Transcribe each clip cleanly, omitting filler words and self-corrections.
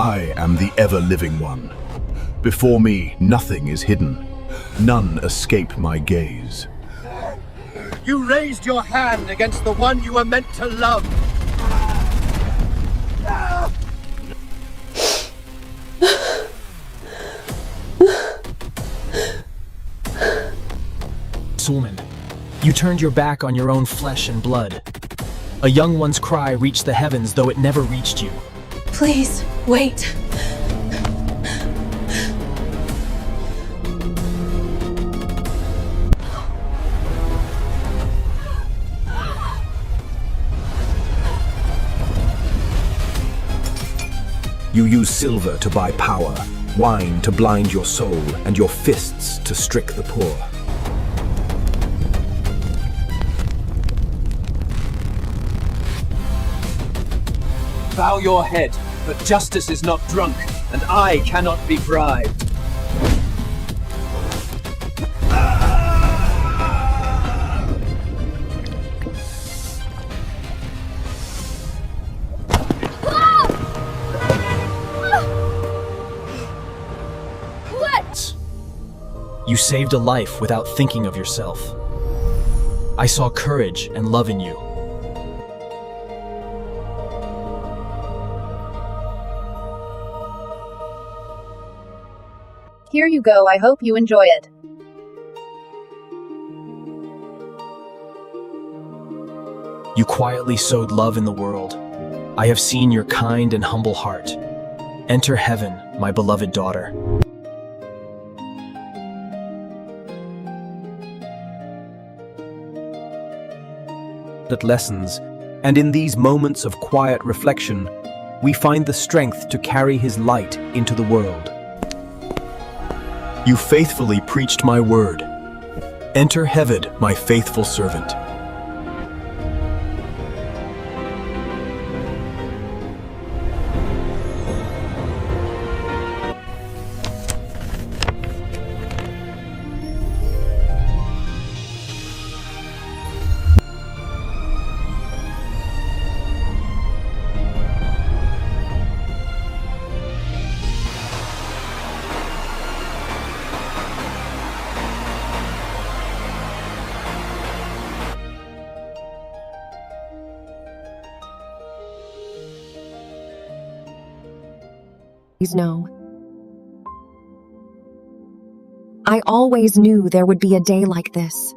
I am the ever-living one. Before me, nothing is hidden. None escape my gaze. You raised your hand against the one you were meant to love. Woman, you turned your back on your own flesh and blood. A young one's cry reached the heavens, though it never reached you. Please, wait. You use silver to buy power, wine to blind your soul, and your fists to strick the poor. Bow your head, but justice is not drunk, and I cannot be bribed. You saved a life without thinking of yourself. I saw courage and love in you. Here you go, I hope you enjoy it. You quietly sowed love in the world. I have seen your kind and humble heart. Enter heaven, my beloved daughter. Lessons, and in these moments of quiet reflection, we find the strength to carry his light into the world. You faithfully preached my word. Enter heaven, my faithful servant. No. I always knew there would be a day like this.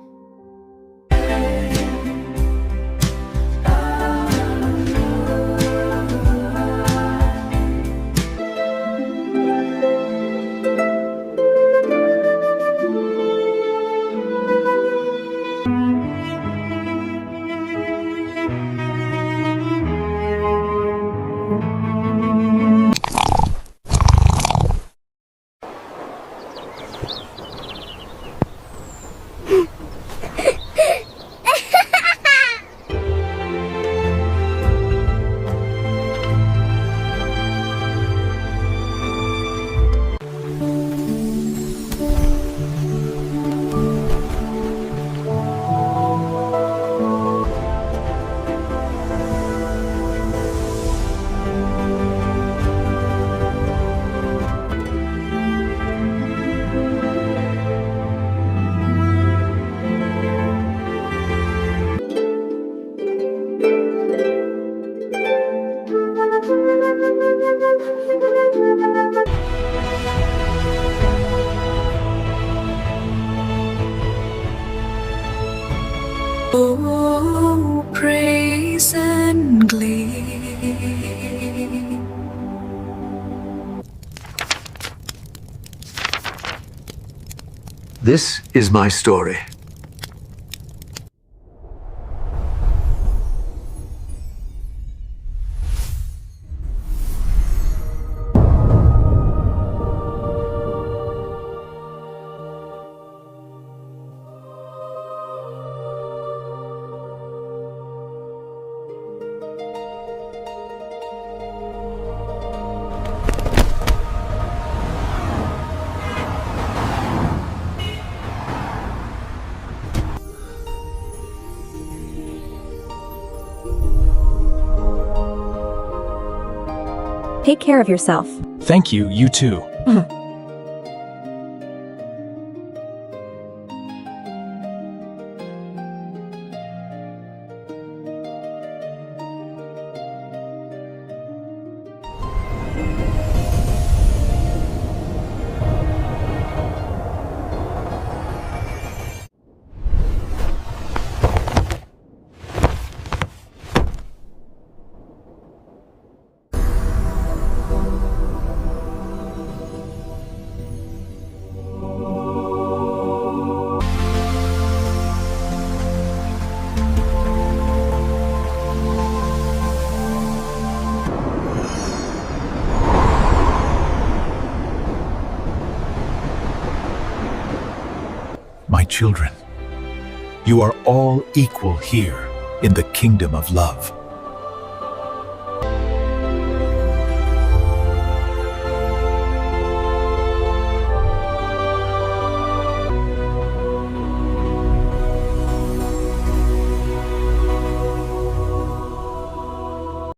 Oh, praise and glee. This is my story. Take care of yourself. Thank you, you too. My children, you are all equal here in the kingdom of love.